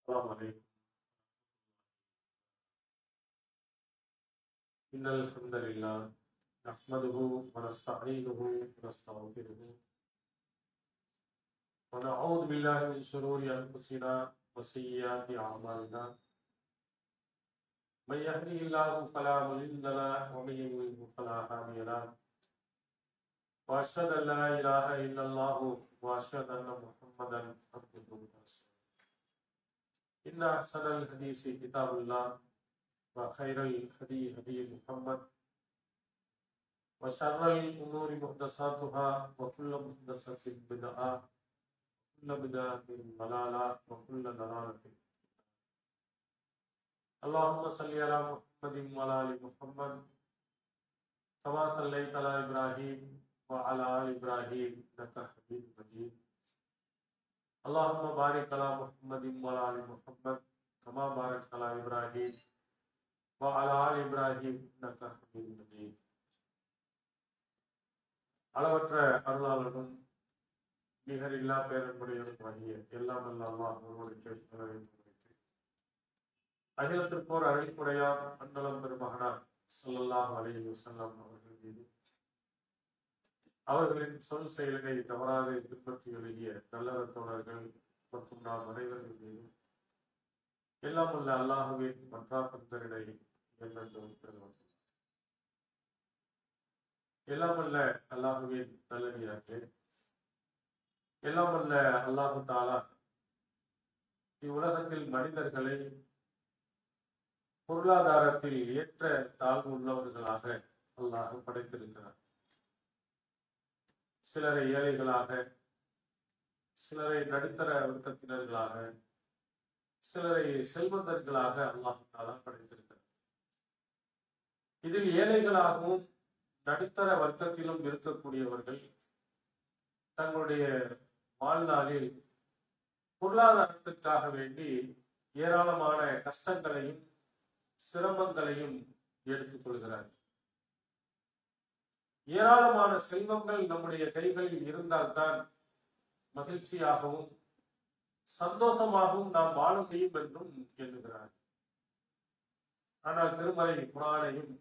السلام عليكم. إن الحمد لله نحمده ونستعينه ونستغفره ونعوذ بالله من شرور أنفسنا وسيئات أعمالنا. من يهده الله فلا مضل له ومن يضلل فلا هادي له. وأشهد أن لا إله إلا الله وأشهد أن محمدا عبده ورسوله. إن أحسن الحديث كتاب الله وخير الهدي هدي محمد وشر الأمور محدثاتها وكل محدثة بدعة وكل بدعة ضلالة وكل ضلالة. اللهم صل على محمد وعلى آل محمد كما صليت على إبراهيم وعلى آل إبراهيم إنك حميد مجيد. اللهم بارك على محمد وعلى آل محمد كما باركت على إبراهيم وعلى آل إبراهيم إنك حميد مجيد. அளவற்ற அருளாளனும் நிகரில்லா பேரன்புடையவனும் ஆகிய எல்லாம் வல்ல அல்லாஹ் ஒருவனுக்கே அகிலத்திற்கோர் அழைப்புடையார் அன்னலம் பெருமகனார் ஸல்லல்லாஹு அலைஹி வஸல்லம் அவர்கள் மீது, அவர்களின் சொல் செயல்களை தவறாது பின்பற்றி எழுதிய நல்லற தோழர்கள் மற்றும் நாம் அனைவர்கள் மீதும் எல்லாம் உள்ள அல்லாஹுவின் மன்றாப்பந்தரிடை என்றென்றும் பெறுவார்கள். எல்லாம் வல்ல அல்லாஹுவின் நல்லடியார்களே, எல்லாம் வல்ல அல்லாஹு தஆலா இவ்வுலகத்தில் மனிதர்களை பொருளாதாரத்தில் ஏற்ற தாழ்வு உள்ளவர்களாக அல்லாஹ் படைத்திருக்கிறார். சிலரை ஏழைகளாக, சிலரை நடுத்தர வர்க்கத்தினர்களாக, சிலரை செல்வந்தர்களாக அல்லாஹ் தஆலா படைத்திருக்கிறார். இதில் ஏழைகளாகவும் நடுத்தர வர்க்கத்திலும் இருக்கக்கூடியவர்கள் தங்களுடைய வாழ்நாளில் பொருளாதாரத்திற்காக வேண்டி ஏராளமான கஷ்டங்களையும் சிரமங்களையும் எடுத்துக் கொள்கிறார்கள். ஏராளமான செல்வங்கள் நம்முடைய கைகளில் இருந்தால்தான் மகிழ்ச்சியாகவும் சந்தோஷமாகவும் நாம் வாழ முடியும் என்றும் எண்ணுகிறார். ஆனால் திருமறை குர்ஆனையும்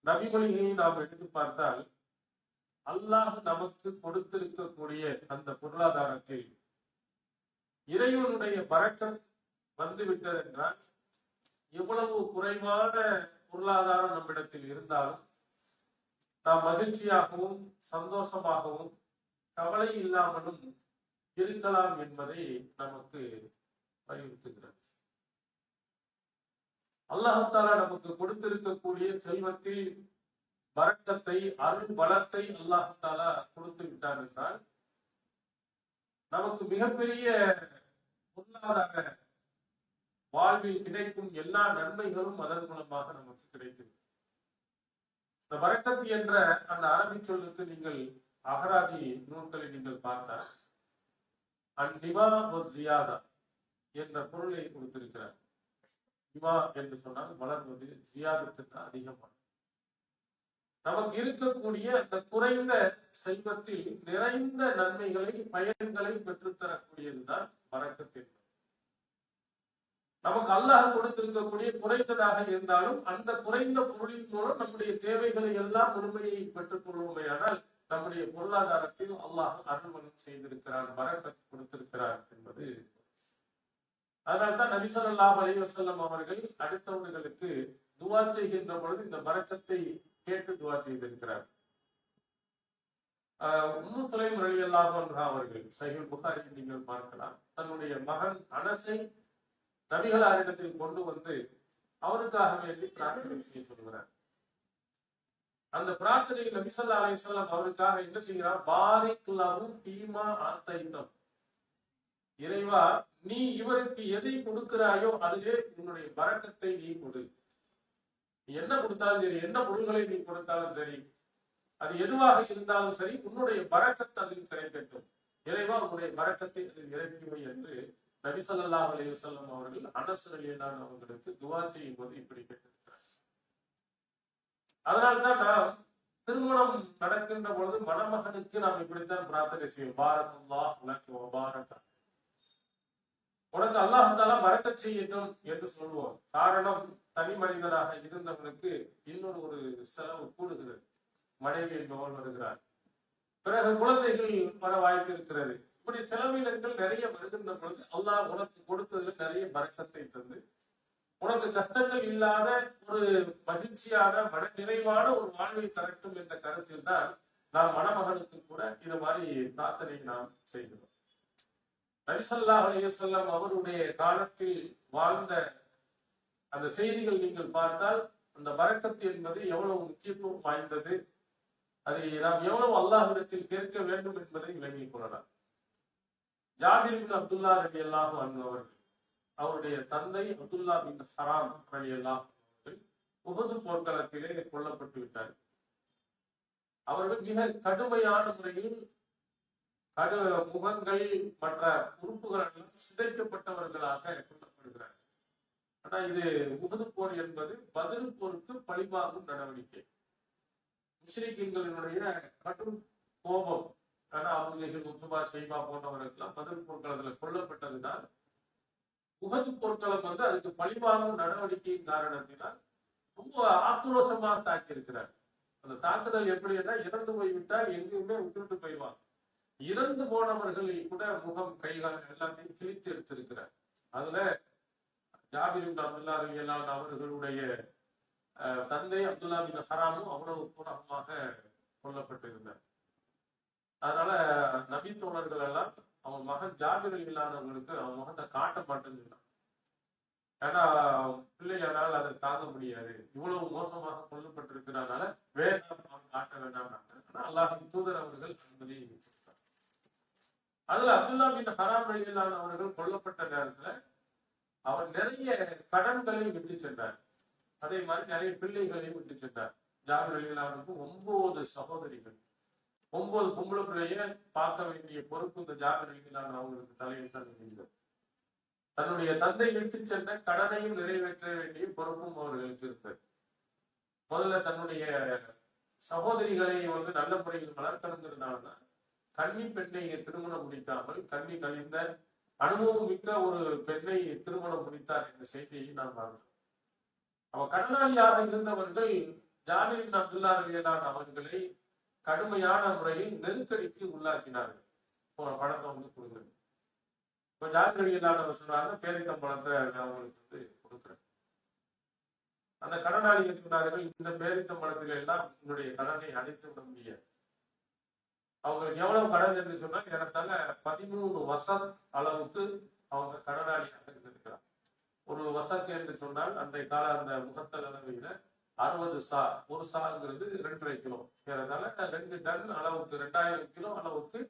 நபிமொழியை நாம் எடுத்து பார்த்தால், அல்லாஹ் நமக்கு கொடுத்திருக்கக்கூடிய அந்த பொருளாதாரத்தில் இறைவனுடைய பரக்கத் வந்துவிட்டது என்றால், எவ்வளவு குறைவான பொருளாதாரம் நம்மிடத்தில் இருந்தாலும் நாம் மகிழ்ச்சியாகவும் சந்தோஷமாகவும் கவலை இல்லாமலும் இருக்கலாம் என்பதை நமக்கு வலியுறுத்துகிறது. அல்லாஹ் தஆலா நமக்கு கொடுத்திருக்கக்கூடிய செல்வத்தில் பரக்கத்தை, அருள் பலத்தை அல்லாஹ் தஆலா கொடுத்து விட்டார் என்றால், நமக்கு மிகப்பெரிய பொருளாதார வாழ்வில் கிடைக்கும் எல்லா நன்மைகளும் அதன் மூலமாக நமக்கு கிடைக்கும். இந்த பரக்கத் என்ற அந்த அரபி சொல்லுக்கு நீங்கள் அகராதி நூல்களை நீங்கள் பார்த்தால் அன்னிமா வஸ்ஸியாதா என்ற பொருளை கொடுத்திருக்கிறார். நிமா என்று சொன்னால் வளர்வது, ஜியாதத்துக்கு அதிகமான. நமக்கு இருக்கக்கூடிய அந்த குறைந்த செல்வத்தில் நிறைந்த நன்மைகளை, பயன்களை பெற்றுத்தரக்கூடியதுதான் பரக்கத் என்பது. நமக்கு அல்லாஹ் கொடுத்திருக்கக்கூடிய குறைந்ததாக இருந்தாலும் அந்த குறைந்த பொருளின் மூலம் நம்முடைய தேவைகளை எல்லாம் முழுமையை பெற்றுக் கொள்வோமையானால் நம்முடைய பொருளாதாரத்தில் அல்லாஹ் அருள்வளம் செய்திருக்கிறார், பரக்கத் கொடுத்திருக்கிறார் என்பது. அதனால்தான் நபி ஸல்லல்லாஹு அலைஹி வஸல்லம் அவர்கள் அடுத்தவர்களுக்கு துஆ செய்கின்ற பொழுது இந்த பரக்கத்தை கேட்டு துஆ செய்திருக்கிறார். உம்மு சுலைம் ரலியல்லாஹு அன்ஹா அவர்கள் சஹீஹ் புகாரியில் நீங்கள் பார்க்கலாம், தன்னுடைய மகன் அனஸை நபிகளாரிடத்தில் கொண்டு வந்து அவருக்காக வேண்டி பிரார்த்தனை செய்ய சொல்கிறார். அந்த பிரார்த்தனையில் நபி ஸல்லல்லாஹு அலைஹி வஸல்லம் அவருக்காக என்ன செய்கிறார்? பாரிக் லஹு ஃபீமா ஆதைதம், இறைவா நீ இவருக்கு எதை கொடுக்கிறாயோ அதிலே உன்னுடைய பரக்கத்தை நீ கொடு. நீ என்ன கொடுத்தாலும் சரி, என்ன பொருள்களை நீ கொடுத்தாலும் சரி, அது எதுவாக இருந்தாலும் சரி, உன்னுடைய பரக்கத் அதில் கிடைக்கட்டும். இறைவா உன்னுடைய பரக்கத்தை அதில் இறக்கிவை என்று நபி ஸல்லல்லாஹு அலைஹி வஸல்லம் அவர்கள் அனஸ் ரலியல்லாஹு அன்ஹு அவர்களுக்கு துஆ செய்யும் போது இப்படி கேட்டிருக்கிறார். அதனால்தான் நாம் திருமணம் நடக்கின்ற பொழுது மணமகனுக்கு நாம் இப்படித்தான் பிரார்த்தனை செய்வோம். பாரக்கல்லாஹு லக வ பாரக. உனக்கு அல்லாஹ் பறக்கச் செய்யட்டும் என்று சொல்லுவோம். காரணம், தனி மனிதனாக இருந்தவனுக்கு இன்னொரு ஒரு செலவு கூடுகிறது. மனைவி என்பவன் வருகிறார், பிறகு குழந்தைகள் வர வாய்ப்பு இருக்கிறது. இப்படி செலவினங்கள் நிறைய வருகின்ற பொழுது அல்லாஹ் உனக்கு கொடுத்ததுல நிறைய பறக்கத்தை தந்து உனக்கு கஷ்டங்கள் இல்லாத ஒரு மகிழ்ச்சியான மன நிறைவான ஒரு வாழ்வை தரட்டும் என்ற கருத்தில் தான் நாம் மணமகனுக்கு கூட இது மாதிரி பிரார்த்தனை நாம் செய்கிறோம். நபி ஸல்லல்லாஹு அலைஹி வஸல்லம் அவருடைய காலத்தில் வாழ்ந்த அந்த செய்திகள் நீங்கள் பார்த்தால் அந்த பரக்கத்து என்பது எவ்வளவு முக்கியத்துவம் வாய்ந்தது, அதை நாம் எவ்வளவு அல்லாஹ்விடத்தில் கேட்க வேண்டும் என்பதை விளங்கிக் கொள்ளலாம். ஜாபிர் பின் அப்துல்லா ரலியல்லாஹு அன்ஹு அவர்கள், அவருடைய தந்தை அப்துல்லா பின் ஹராம் ரலியல்லாஹு அவர்கள் உஹது போர்க்களத்திலே கொல்லப்பட்டு விட்டார். அவர்கள் மிக கடுமையான முறையில் முகங்கள் மற்ற உறுப்புகள் எல்லாம் சிதைக்கப்பட்டவர்களாக கொல்லப்படுகிறார். ஆனா இது உஹது போர் என்பது பத்ர் போருக்கு பழிவாங்கும் நடவடிக்கை. முஸ்லிம்களினுடைய கடும் கோபம், ஆனா அபூஜஹல், உத்பா, ஷைபா போன்றவர்கள்லாம் பத்ர் போர்க்களத்துல கொல்லப்பட்டதுனால் உஹது போர்க்களம் அதுக்கு பழிவாங்கும் நடவடிக்கையின் காரணத்தினால் ரொம்ப ஆக்ரோஷமாக தாக்கி இருக்கிறார். அந்த தாக்குதல் எப்படின்னா, இறந்து போய்விட்டால் எங்கேயுமே விட்டுவிட்டு போய்வாங்க. இறந்து போனவர்களை கூட முகம், கைகால் எல்லாத்தையும் கிழித்து எடுத்திருக்கிறார். அதுல ஜாபிர் பின் அப்துல்லா ரலியல்லாஹு அவர்களுடைய தந்தை அப்துல்லா பின் ஹராமும் அவ்வளவு பூரமாக கொல்லப்பட்டிருந்தார். அதனால நபி தோழர்கள் எல்லாம் அவன் மகன் ஜாபிர் இல்லாதவங்களுக்கு அவன் முகத்தை காட்ட மாட்டேன்னு, ஏன்னா பிள்ளைகளால் அதை தாங்க முடியாது, இவ்வளவு மோசமாக கொல்லப்பட்டிருக்கிறதுனால வேண்டாம், அவன் காட்ட வேண்டாம். ஆனா அல்லாஹ்வின் தூதர் அவர்கள் அனுமதி. அதுல அப்துல்லா பின் ஹராம் ரலியல்லாஹு அவர்கள் கொல்லப்பட்ட நேரத்துல அவர் நிறைய கடன்களை விட்டு சென்றார். அதே மாதிரி நிறைய பிள்ளைகளையும் விட்டு சென்றார். ஜாபிர் ரலியல்லாஹு 9 சகோதரிகள், 9 பொம்பளை பிள்ளைய பார்க்க வேண்டிய பொறுப்பு இந்த ஜாபிர் ரலியல்லாஹு அவங்களுக்கு தலையில் தான் இருந்தது. தன்னுடைய தந்தை விட்டு சென்ற கடனையும் நிறைவேற்ற வேண்டிய பொறுப்பும் அவர்களுக்கு இருந்தது. முதல்ல தன்னுடைய சகோதரிகளை நல்ல முறையில் வளர்க்கணுங்கிறதுனாலதான் கன்னி பெண்ணை திருமணம் முடிக்காமல் கன்னி கழிந்த அனுபவம் மிக்க ஒரு பெண்ணை திருமணம் முடித்தார் என்ற செய்தியை நாம் பார்க்கிறோம். அவ கடனாளியாக இருந்தவர்கள் ஜாபிர் பின் அப்துல்லா ரலியல்லாஹு அவர்களை கடுமையான முறையில் நெருக்கடிக்கு உள்ளாக்கினார்கள். பணத்தை கொடுங்க. இப்ப ஜாபிர் ரலியல்லாஹு சொன்னாங்க, பேரித்தம்பழத்தை அவங்களுக்கு கொடுக்குறேன். அந்த கடனாளிகள் சொன்னார்கள், இந்த பேரித்தம்பழத்தில எல்லாம் உங்களுடைய கடனை அடைத்து விட முடியாது. அவங்களுக்கு எவ்வளவு கடன் என்று சொன்னால் ஏறத்தாழ 13 வசம் அளவுக்கு அவங்க கடனாளியாக இருந்திருக்கிறார். ஒரு வசத்து என்று சொன்னால் அன்றைய கால அந்த முகத்தல் அளவையில 60 சா, ஒரு சாங்கிறது 2.5 கிலோ, ஏறத்தாழ 2 டன் அளவுக்கு 2000 கிலோ அளவுக்கு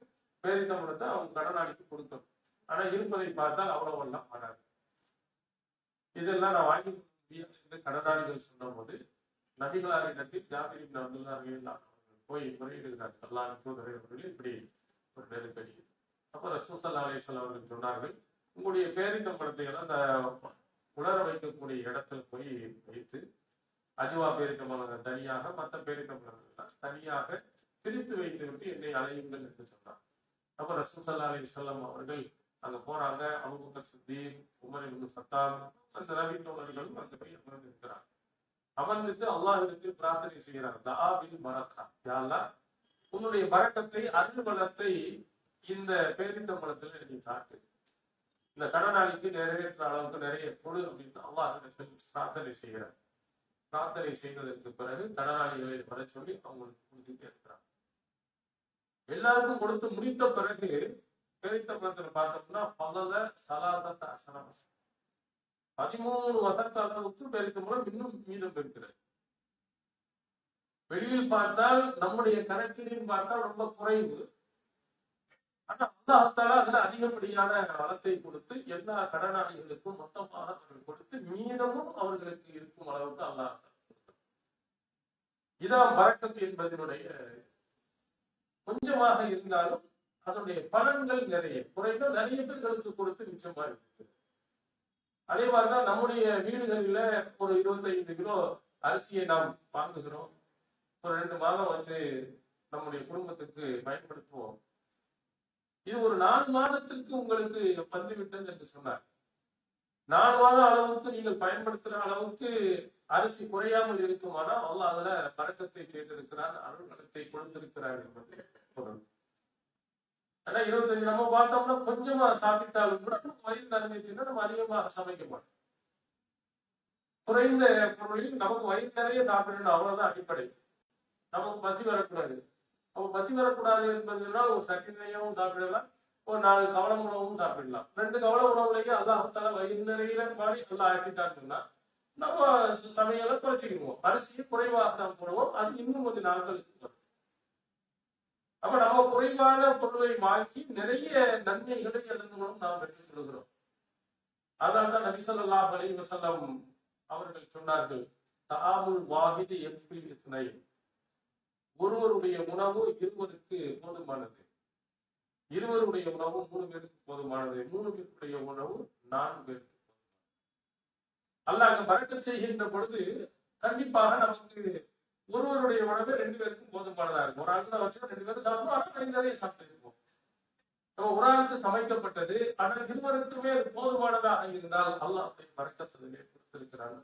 பேரித்தம்பழத்தை அவங்க கடனாளிக்கு கொடுக்கணும். ஆனா இருப்பதை பார்த்தால் அவ்வளவு எல்லாம் வராது. இதெல்லாம் நான் வாங்கி என்று கடனாளிகள் சொன்ன போது நபிகளாரிடத்தில் ஜாபிர் பின் அப்துல்லா ரலியல்லாஹு போய் முறையிடுகிறார்கள். அல்லாஹ்வின் தூதரே அவர்களே, இப்படி ஒரு நெருக்கடி. அப்போ ரசூல் ஸல்லல்லாஹு அலைஹி வஸல்லம் அவர்கள் சொன்னார்கள், உங்களுடைய பேரித்தம்பழத்தை எல்லாம் அந்த உலர வைக்கக்கூடிய இடத்துல போய் வைத்து அஜுவா பேரித்தம்பழம் தனியாக, மற்ற பேரித்தம்பழங்கள் தனியாக பிரித்து வைத்து விட்டு என்னை அழையுங்கள் என்று சொன்னார். அப்ப ரசூல் ஸல்லல்லாஹு அலைஹி வஸல்லம் அவர்கள் அங்க போறாங்க. Abu Bakr Siddique, Umar ibn Khattab, அந்த நபி தோழர்களும் அந்த போய் அமர்ந்து இருக்கிறார். அமர்ந்துட்டு அல்லாஹ்விடத்தில் பிரார்த்தனை செய்கிறார். துஆ பில் பரக்கா, யா அல்லாஹ் உன்னுடைய பரக்கத்தை, அருள் பலத்தை இந்த பேரித்தம்பழத்துல நீ காட்டு, இந்த கடனாளிக்கு நிறைவேற்ற அளவுக்கு நிறைய கொடு அப்படின்னு அல்லாஹ்விடத்தில் பிரார்த்தனை செய்கிறார். பிரார்த்தனை செய்ததற்கு பிறகு கடனாளிகளை வர சொல்லி அவங்களுக்கு கொடுத்துட்டே இருக்கிறார். எல்லாருக்கும் கொடுத்து முடித்த பிறகு பேரித்தம்பழத்துல பார்த்தோம்னா பகல சலாசத்த அசனம் 13 வசத்த அளவுக்கு பேரித்தம்பழம் இன்னும் மீதம் இருக்கிறது. வெளியில் பார்த்தால் நம்முடைய கணக்கிலையும் பார்த்தால் ரொம்ப குறைவு. ஆனா அல்லாஹ் தஆலா அதுல அதிகப்படியான வளத்தை கொடுத்து எல்லா கடனாளிகளுக்கும் மொத்தமாக கொடுத்து மீதமும் அவர்களுக்கு இருக்கும் அளவுக்கு அல்லாஹ் இதான் பரக்கத் என்பதனுடைய. கொஞ்சமாக இருந்தாலும் அதனுடைய பலன்கள் நிறைய, குறைந்த நிறைய பேர்களுக்கு கொடுத்து மிச்சமா இருக்கு. அதே மாதிரிதான் நம்முடைய வீடுகளில ஒரு 25 கிலோ அரிசியை நாம் வாங்குகிறோம். ஒரு 2 மாதம் வச்சு நம்முடைய குடும்பத்துக்கு பயன்படுத்துவோம். இது ஒரு 4 மாதத்திற்கு உங்களுக்கு வந்துவிட்டது என்று சொன்னார். 4 மாத அளவுக்கு நீங்கள் பயன்படுத்துகிற அளவுக்கு அரிசி குறையாமல் இருக்குமானால் அல்லாஹ் அதுல பரக்கத்தை செய்திருக்கிறார், அருள்நலத்தை கொடுத்திருக்கிறார் என்பது பொருள். ஆனா 25 நம்ம பார்த்தோம்னா கொஞ்சமா சாப்பிட்டாலும் கூட வயிறு நிறைஞ்சிச்சுன்னா நம்ம அதிகமாக சமைக்க மாட்டோம். குறைந்த பொருளில் நமக்கு வயிறு நிறைய சாப்பிடணும், அவ்வளவுதான் அடிப்படை. நமக்கு பசி வரக்கூடாது. அப்ப பசி வரக்கூடாது என்பதுனால் ஒரு சட்டி நிறையவும் சாப்பிடலாம், ஒரு 4 கவளம் உணவும் சாப்பிடலாம். 2 கவளம் உணவுலயே அல்லாஹ் வயிறு நிறைய மாதிரி நல்லா ஆக்கிட்டாங்கன்னா நம்ம சமையலை குறைச்சிக்கிடுவோம். அரிசியை குறைவாக நாம் போடுவோம், அது இன்னும் கொஞ்சம் நாட்களுக்கு வரும். அப்ப நம்ம குறைவான பொருளை வாங்கி நிறைய நன்மைகளை அதன் மூலம் நாம் பெற்றுக் கொள்கிறோம். அதனால்தான் நபி ஸல்லல்லாஹு அலைஹி வஸல்லம் அவர்கள் சொன்னார்கள், தஆமுல் வாஹிதி யக்ஃபி இஸ்னைன். ஒருவருடைய உணவு இருவருக்கு போதுமானது, இருவருடைய உணவு 3 பேருக்கு போதுமானது, 3 பேருடைய உணவு 4 பேருக்கு. அல்லாஹ் அங்க பரக்கத் செய்கின்ற பொழுது கண்டிப்பாக நமக்கு ஒருவருடைய உணவு 2 பேருக்கும் போதுமானதா இருக்கும். ஒரு ஆளுக்கு தான் வச்சு 2 பேரும் சாப்பிடுவோம், ஆனால் நிறைய சாப்பிட்டு இருப்போம். நம்ம ஒரு ஆளுக்கு சமைக்கப்பட்டது, ஆனால் இருவருக்குமே அது போதுமானதாக இருந்தால் அல்லாஹ் பரக்கத்திலே கொடுத்திருக்கிறாங்க.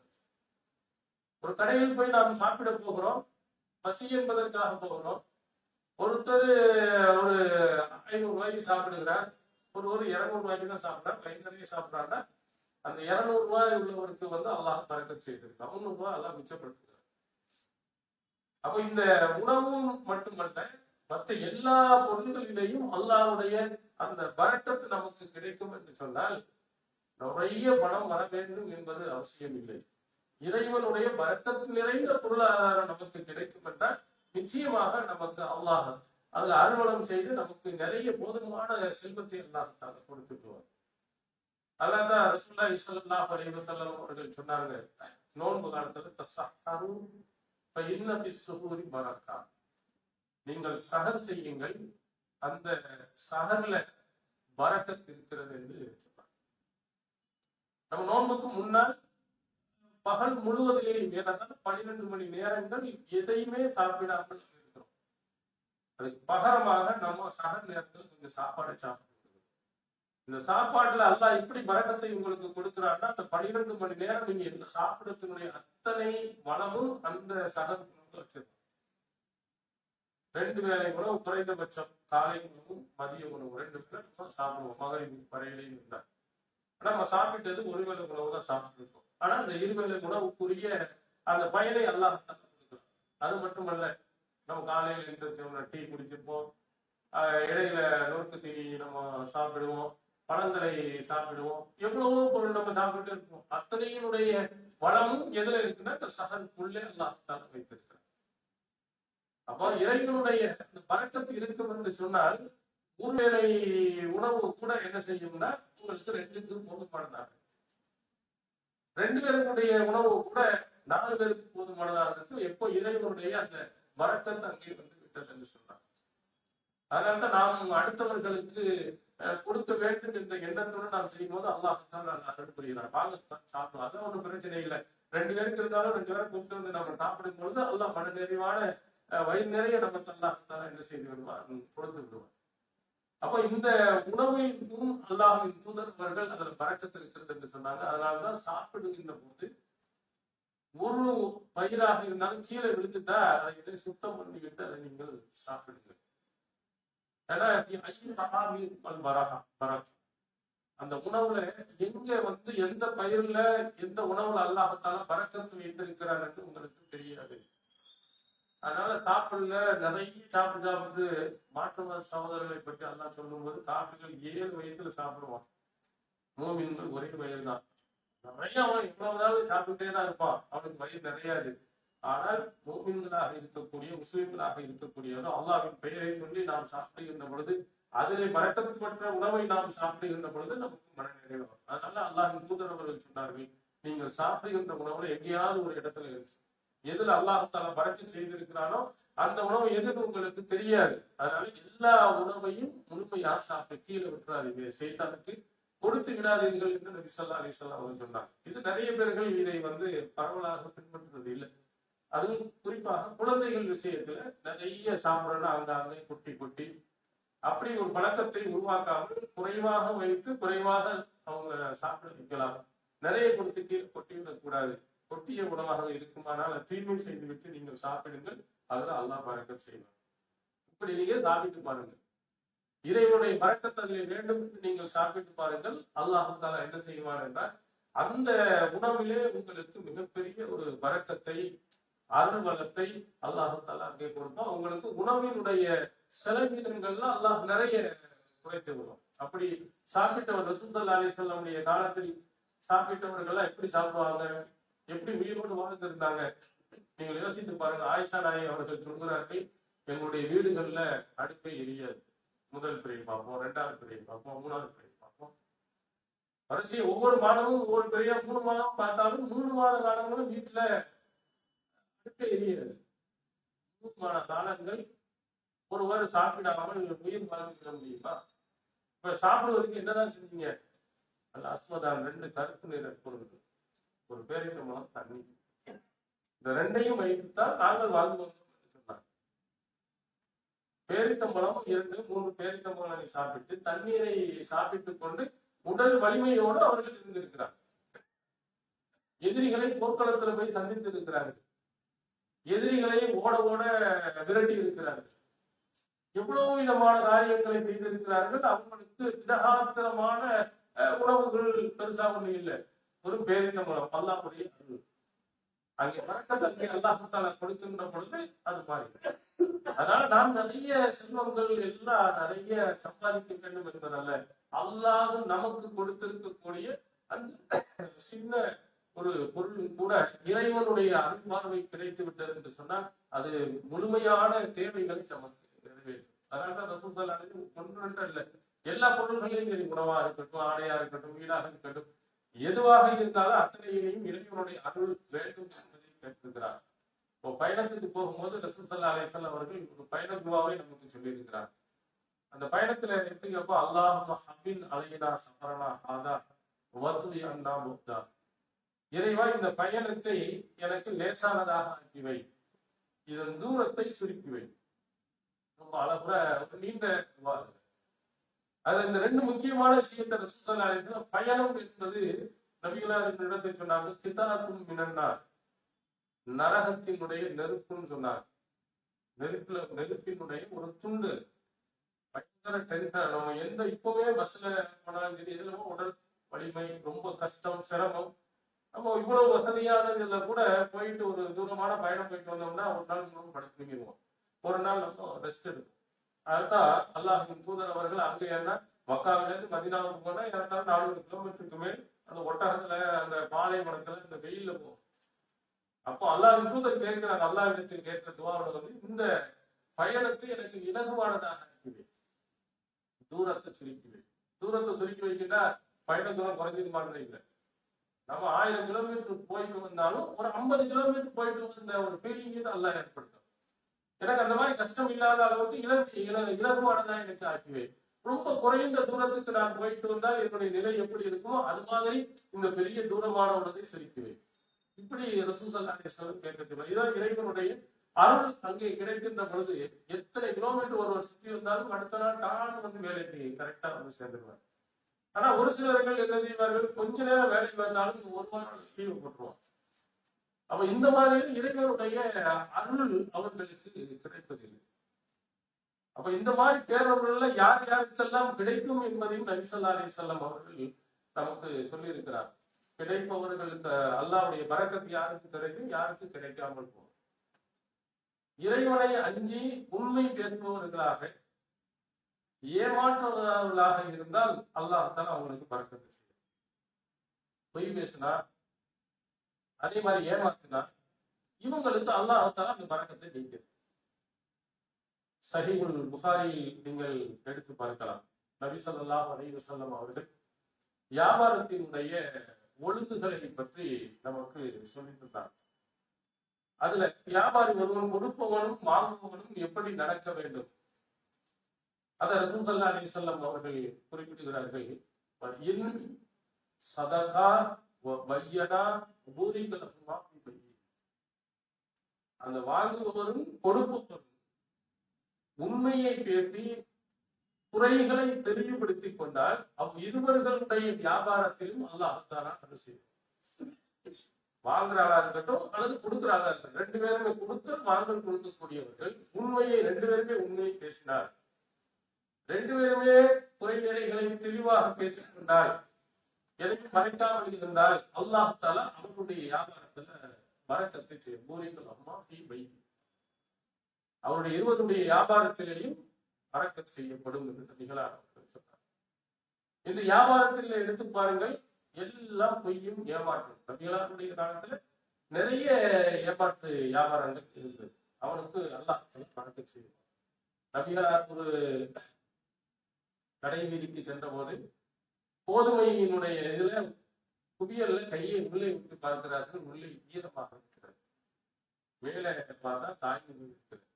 ஒரு கடையில் போய் நாம் சாப்பிட போகிறோம், பசி என்பதற்காக போகிறோம். ஒருத்தர் ஒரு 500 ரூபாய்க்கு சாப்பிடுகிறார், ஒருவர் 200 ரூபாய்க்கு தான் சாப்பிட்றார், கை நிறைய சாப்பிட்றாருன்னா அந்த 200 ரூபாய் உள்ளவருக்கு அல்லாஹ் பரக்கத் செய்திருக்கான், 300 ரூபாய் அல்லாஹ் மிச்சப்படுத்துகிறார். அப்ப இந்த உணவும் மட்டுமல்ல, மற்ற எல்லா பொருள்களிலேயும் அல்லாஹ்வுடைய அந்த பரக்கத்து நமக்கு கிடைக்கும் என்று சொன்னால் நிறைய பணம் வர வேண்டும் என்பது அவசியம் இல்லை. இறைவனுடைய பரக்கத்து நிறைந்த பொருளாதாரம் நமக்கு கிடைக்கும் என்றால் நிச்சயமாக நமக்கு அல்லாஹ் அதுல அறுவலம் செய்து நமக்கு நிறைய போதுமான செல்வத்தை அல்லாஹ் கொடுத்துக்குவார். அல்லாஹ் ரசூலுல்லாஹி ஸல்லல்லாஹு அலைஹி வஸல்லம் அவர்கள் சொன்னாங்க, நோன்பு காலத்துல தஸஹரு ஃபஇன்ன ஃபிஸ்ஸுஹூரி பரக்கா. நீங்கள் சஹர் செய்யுங்கள், அந்த சஹர்ல பரக்கத் இருக்கிறது என்று சொன்னார். நம்ம நோன்புக்கு முன்னால் பகல் முழுவதிலேயும் ஏதாவது 12 மணி நேரங்கள் எதையுமே சாப்பிடாமல் இருக்கிறோம். அதுக்கு பகரமாக நம்ம சஹர் நேரத்தில் கொஞ்சம் சாப்பாடை சாப்பிடுவோம். இந்த சாப்பாட்டுல அல்லாஹ் இப்படி பரக்கத்தை உங்களுக்கு கொடுக்கிறான்னா, அந்த 12 மணி நேரம் நீங்க என்ன சாப்பிடத்தினுடைய அத்தனை வளமும் அந்த சஹர் வச்சிருக்கோம். 2 வேளை உணவு குறைந்தபட்சம், காலை உணவு மதிய உணவு 2 பேர் நம்ம சாப்பிடுவோம். மகரிப் வரையிலையும் இருந்தார். ஆனா நம்ம சாப்பிட்டது 1 வேளை உணவு தான் சாப்பிட்டுருக்கோம். ஆனா அந்த 2 வேளை உணவுக்குரிய அந்த பயனை அல்லாஹ் கொடுக்கிறோம். அது மட்டுமல்ல, நம்ம காலையில் எழுந்திருச்சோம்னா டீ குடிச்சிருப்போம், இடையில நொறுக்கு தீனி நம்ம சாப்பிடுவோம், பழங்களை சாப்பிடுவோம், எவ்வளவோ பொருள் நம்ம சாப்பிட்டு இருப்போம். அத்தனையினுடைய வளமும் எதுல இருக்குன்னா இந்த சஹருக்குள்ளே அல்லாஹ் வைத்திருக்கிறார். அப்போ இறைவனுடைய அந்த பரக்கத்து இருக்கும் என்று சொன்னால் 1 வேளை உணவு கூட என்ன செய்யும்னா உங்களுக்கு 2க்கு போதுமானதாக, 2 பேருக்குடைய உணவு கூட 4 பேருக்கு போதுமானதாக இருக்கு. எப்போ இறைவனுடைய அந்த பரக்கத்து அங்கே வந்து விட்டது என்று சொன்னார். அதனால்தான் நாம் அடுத்தவர்களுக்கு கொடுக்க வேண்டும் என்ற எண்ணத்துடன் நாம் செய்யும் போது அல்லாஹ்தான் அருள் புரிகிறார். வாங்க சாப்பிடுவோம், அதான் ஒன்றும் பிரச்சனை இல்லை. 2 பேருக்கு இருந்தாலும் 2 பேரை கூப்பிட்டு வந்து நம்ம சாப்பிடும் பொழுது அல்லாஹ் மன நிறைவான வயிறு நிறைய நமக்கு அல்லாஹ் என்ன செய்து விடுவார், கொடுத்து விடுவார். அப்ப இந்த உணவிற்கும் அல்லாஹ்வின் தூதர்கள் அதில் பரக்கத்து இருக்கிறது என்று சொன்னாங்க. அதனாலதான் சாப்பிடுகின்ற போது ஒரு பயிராக இருந்தாலும் கீழே விழுந்துட்டா அதை சுத்தம் பண்ணிக்கிட்டு அதை நீங்கள் சாப்பிடுங்க. அந்த உணவுல எங்க எந்த பயிர்ல எந்த உணவுல அல்லாஹ்தால பரக்கத்து வைத்திருக்கிறார் என்று உங்களுக்கு தெரியாது. அதனால சாப்பிடல நிறைய சாப்பிட்டு மாற்று மத சகோதரர்களை பற்றி அல்லாஹ் சொல்லும் போது காபிர்கள் 7 வயதுல சாப்பிடுவான், மூமின்கள் ஒரே வயது தான். நிறைய அவன் இவ்வளவுதாவது சாப்பிட்டுட்டே தான் இருப்பான், அவனுக்கு வயிறு நிறையாது. ஆனால் மூமின்களாக இருக்கக்கூடிய முஸ்லிம்களாக இருக்கக்கூடியவர்கள் அல்லாஹ்வின் பெயரை சொல்லி நாம் சாப்பிடுகின்ற பொழுது, அதிலே பரக்கத்து பெற்ற உணவை நாம் சாப்பிடுகின்ற பொழுது நமக்கு மன நிறைவு. அதனால அல்லாஹ்வின் தூதர் அவர்கள் சொன்னார்கள், நீங்கள் சாப்பிடுகின்ற உணவுல எங்கேயாவது ஒரு இடத்துல இருக்கு, எதுல அல்லாஹ்தால பரக்கத் செய்திருக்கிறானோ அந்த உணவு எதுன்னு உங்களுக்கு தெரியாது. அதனால எல்லா உணவையும் முழுமையாக சாப்பிட்டு கீழே விட்டுறாதீங்க, சைத்தானுக்கு கொடுத்து விடாதீர்கள் என்று நபி ஸல்லல்லாஹு அலைஹி வஸல்லம் அவர்கள் சொன்னாங்க. இது நிறைய பேர்கள் இதை பரவலாக பின்பற்றுவது இல்லை. அதுவும் குறிப்பாக குழந்தைகள் விஷயத்துல நிறைய சாப்பிடணும், அங்காங்கே கொட்டி கொட்டி அப்படி ஒரு பழக்கத்தை உருவாக்காமல் குறைவாக வைத்து குறைவாக அவங்க சாப்பிட வைக்கலாம். நிறைய கொடுத்து கீழே கொட்டிவிடக் கூடாது. கொட்டிய உணவாக இருக்குமானால் தீமை செய்துவிட்டு நீங்கள் சாப்பிடுங்கள், அதுல அல்லாஹ் பரக்கத் செய்வார். இப்படி நீங்க சாப்பிட்டு பாருங்கள். இறைவனுடைய பரக்கத் அதில் வேண்டும் என்று நீங்கள் சாப்பிட்டு பாருங்கள். அல்லாஹ் தஆலா என்ன செய்வார் என்றால் அந்த உணவிலே உங்களுக்கு மிகப்பெரிய ஒரு பரக்கத்தை, அருள் வளத்தை அல்லாஹ் தஆலா அங்கே கொடுப்பான். உங்களுக்கு உணவினுடைய செலவினங்கள்ல அல்லாஹ் நிறைய குறைத்து விடும். அப்படி சாப்பிட்டவர் ரசூல் ஸல்லல்லாஹு அலைஹி வஸல்லம் காலத்தில் சாப்பிட்டவர்கள் எப்படி சாப்பிடுவாங்க, எப்படி உயிரோடு வாழ்ந்திருந்தாங்க நீங்கள் யோசித்து பாருங்க. ஆயிஷா நாயகி அவர்கள் சொல்கிறார்கள், எங்களுடைய வீடுகள்ல அடுப்பை எரியாது. முதல் பிறை பார்ப்போம், இரண்டாவது பிறை பார்ப்போம், மூணாவது பிறை பார்ப்போம். வரிசையை ஒவ்வொரு மாதமும் ஒவ்வொரு பிறையா 3 மாதம் பார்த்தாலும் 3 மாத காலங்களும் வீட்டுல அடுப்பை எரியாது. 3 மாத காலங்கள் ஒருவர் சாப்பிடாமல் உயிர் வாழ்ந்துவிட முடியுமா? இப்ப சாப்பிடுவதற்கு என்னதான் செஞ்சீங்க? அல்ல அஸ்வதான் 2 கருப்பு நிற பொருள், ஒரு பேரிச்சம்பழம், தண்ணி, இந்த 2ஐயும் வைத்துத்தான் நாங்கள் வாழ்ந்து வந்தோம் என்று சொன்னார். பேரித்தம்பழம் 2, 3 பேரித்தம்பழங்களை சாப்பிட்டு தண்ணீரை சாப்பிட்டுக் கொண்டு உடல் வலிமையோடு அவர்கள் இருந்திருக்கிறார். எதிரிகளை போர்க்களத்தில் போய் சந்தித்து இருக்கிறார்கள். எதிரிகளை ஓட ஓட விரட்டி இருக்கிறார்கள். எவ்வளவு விதமான காரியங்களை செய்திருக்கிறார்கள். அவங்களுக்கு திடகாத்திரமான உணவுகள் பெருசா ஒண்ணு இல்லை. ஒரு பேரித்தம்பழம் அல்லாஹ்வுடைய அருள். அங்கே பரக்கத்தை அல்லாஹ் தஆலா கொடுக்கின்ற பொழுது அது மாறி. அதனால நாம் நிறைய செல்வங்கள் எல்லாம் நிறைய சம்பாதிக்க வேண்டும் என்பதல்ல, அல்லாஹ் நமக்கு கொடுத்திருக்கக்கூடிய அந்த சின்ன ஒரு பொருள் கூட இறைவனுடைய அருள் பார்வை கிடைத்து விட்டது என்று சொன்னால் அது முழுமையான தேவைகளை நமக்கு நிறைவேற்றும். அதனால ரசூல் ஸல்லல்லாஹு அலைஹி வஸல்லம் 1 2 இல்ல, எல்லா பொருள்களையும் சரி, உணவா இருக்கட்டும், ஆடையா இருக்கட்டும், வீடாக இருக்கட்டும், எதுவாக இருந்தாலும் அத்தனையிலையும் இறைவனுடைய அருள் வேண்டும் என்பதை கேட்டிருக்கிறார். இப்போ பயணத்துக்கு போகும்போது ரசூல் ஸல்லல்லாஹு அலைஹி வஸல்லம் அவர்கள் ஒரு பயண துஆவை நமக்கு சொல்லி இருக்கிறார். அந்த பயணத்துல எப்படி கேட்போம், அல்லாஹும்ம ஹபின் அலைனா சஃபரனா ஹாதா வத்வி அன்னா முக்தா. இறைவா, இந்த பயணத்தை எனக்கு லேசானதாக ஆக்கி வை, இதன் தூரத்தை சுருக்கி வை. ரொம்ப அழகுற ஒரு நீண்ட துஆ. அது இந்த 2 முக்கியமான விஷயத்தை ரசூல் ஸல்லல்லாஹு அலைஹி வஸல்லம் பயணம் என்பது நபிகளார் இடத்தை சொன்னாங்க, கிதாத்தும் மினன்னார், நரகத்தினுடைய நெருப்புன்னு சொன்னார். நெருப்பினுடைய ஒரு துண்டு. பயங்கர டென்ஷன். நம்ம எந்த இப்பவே பஸ்ல போனாலும் சரி, எதுல உடல் வலிமை, ரொம்ப கஷ்டம், சிரமம். நம்ம இவ்வளவு வசதியான இதுல கூட போயிட்டு ஒரு தூரமான பயணம் போயிட்டு வந்தோம்னா ஒரு நாள் நம்ம படுத்து தூங்கிடுவோம், ஒரு நாள் நம்ம ரெஸ்ட் எடுப்போம். அதுதான் அல்லாஹ்வின் தூதர் அவர்கள் அங்கே என்ன மக்காவிலிருந்து மதீனாவுக்கு போனா இருந்தாலும் 400 கிலோமீட்டருக்கு மேல் அந்த ஒட்டகத்துல அந்த பாலைவனத்துல இந்த வெயில்ல போகும். அப்போ அல்லாஹ்வின் தூதர் கேட்கிறாங்க, அல்லாஹ்விடத்தில் கேட்கிற துஆவோட வந்து இந்த பயணத்தை எனக்கு இலகுவானதாக ஆக்கிவே, தூரத்தை சுருக்கி வை. தூரத்தை சுருக்கி வைக்கிட்டா பயண தூரம் குறைஞ்சது மாதிரி இல்லை. நம்ம 1000 கிலோமீட்டர் போயிட்டு வந்தாலும் ஒரு 50 கிலோமீட்டர் போயிட்டு வந்த ஒரு ஃபீலிங் அல்லாஹ் ஏற்படுத்தும். எனக்கு அந்த மாதிரி கஷ்டம் இல்லாத அளவுக்கு இலகுவானதா எனக்கு ஆக்கிவே. ரொம்ப குறைந்த தூரத்துக்கு நான் போயிட்டு வந்தால் என்னுடைய நிலை எப்படி இருக்குமோ அது மாதிரி இந்த பெரிய தூரமான உள்ளதை சுருக்குவேன். இப்படி ரசூல் ஸல்லல்லாஹு அலைஹி வஸல்லம் கேட்கிறது. இதான் இறைவனுடைய அருள் அங்கே கிடைக்கின்ற பொழுது எத்தனை கிலோமீட்டர் ஒருவர் சுற்றி வந்தாலும் அடுத்த நாள் டான்னு வந்து வேலைக்கு கரெக்டா வந்து சேர்ந்துருவார். ஆனா ஒரு சிலர்கள் என்ன செய்வார்கள், கொஞ்ச நேரம் வேலைக்கு வந்தாலும் 1 வாரம் லீவு போட்டுருவாங்க. அப்ப இந்த மாதிரி இறைவனுடைய அருள் அவர்களுக்கு கிடைப்பதில்லை. அப்ப இந்த மாதிரி தேர்வுகள்ல யார் யாருக்கெல்லாம் கிடைக்கும் என்பதையும் நபி ஸல்லல்லாஹு அலைஹி வஸல்லம் அவர்கள் நமக்கு சொல்லி இருக்கிறார். கிடைப்பவர்களுக்கு அல்லாஹ்வுடைய பரக்கத் யாருக்கு கிடைக்கும், யாருக்கு கிடைக்காமல் போகும். இறைவனை அஞ்சி உண்மை பேசுபவர்களாக, ஏமாற்றுவர்களாக இருந்தால் அல்லாஹ் தஆலா அவங்களுக்கு பரக்கத் செய்யும். பொய் பேசினா, அதே மாதிரி ஏமாத்தினா, இவங்களுக்கு அல்லாஹ் தஆலா அந்த பரக்கத்தை நீக்கிறது. சஹீஹுல் புகாரியில் நீங்கள் எடுத்து பார்க்கலாம். நபி ஸல்லல்லாஹு அலைஹி வஸல்லம் அவர்கள் வியாபாரத்தினுடைய ஒழுங்குகளை பற்றி நமக்கு சொல்லித் தந்தார். அதுல வியாபாரி ஒருவன் கொடுப்பவனும் வாங்குபவனும் எப்படி நடக்க வேண்டும் அதை ரசூல் ஸல்லல்லாஹு அலைஹி வஸல்லம் அவர்கள் குறிப்பிடுகிறார்கள். இன் சதகா வ பய்யனா பூரிக லஹுமா ஃபீ பய்யி. அந்த வாங்குபவரும் கொடுப்பவரும் உண்மையை பேசி குறைகளை தெளிவுபடுத்திக் கொண்டால் இருவர்களுடைய வியாபாரத்திலும் அல்லாஹ் தஆலா நன்மை செய்யும். வாங்குற ஆளா இருக்கட்டும் அல்லது கொடுக்குற ஆளா இருக்கட்டும், ரெண்டு பேருமே கொடுத்தல் வாங்கல் கொடுக்கக்கூடியவர்கள் உண்மையை ரெண்டு பேருமே உண்மையை பேசினார், ரெண்டு பேருமே குறை நிறைகளை தெளிவாக பேசிக் கொண்டால், எதையும் மறைக்காமல் இருந்தால் அல்லாஹ் தஆலா அவர்களுடைய வியாபாரத்துல பரக்கத்தை செய்யும். பூரிக்கல் அம்மா ஃபீ பைஇ, அவருடைய இருவருடைய வியாபாரத்திலேயும் பரக்கத் செய்யப்படும் என்று நபிகளார் சொன்னார். இந்த வியாபாரத்தில் எடுத்து பாருங்கள், எல்லாம் பொய்யும் ஏமாற்றும். நபிகளாருடைய காலத்துல நிறைய ஏமாற்று வியாபாரங்கள் இருந்தது. அவனுக்கு அல்லாஹ் பரக்கத் செய்யும். நபிகளார் ஒரு கடை வீதிக்கு சென்ற போது கோதுமையினுடைய இதுல குவியல்ல கையை உள்ளே விட்டு பார்க்கிறார்கள். உள்ளே ஈரமாக இருக்கிறது, மேலே பார்த்தா தாய்மை இருக்கிறது.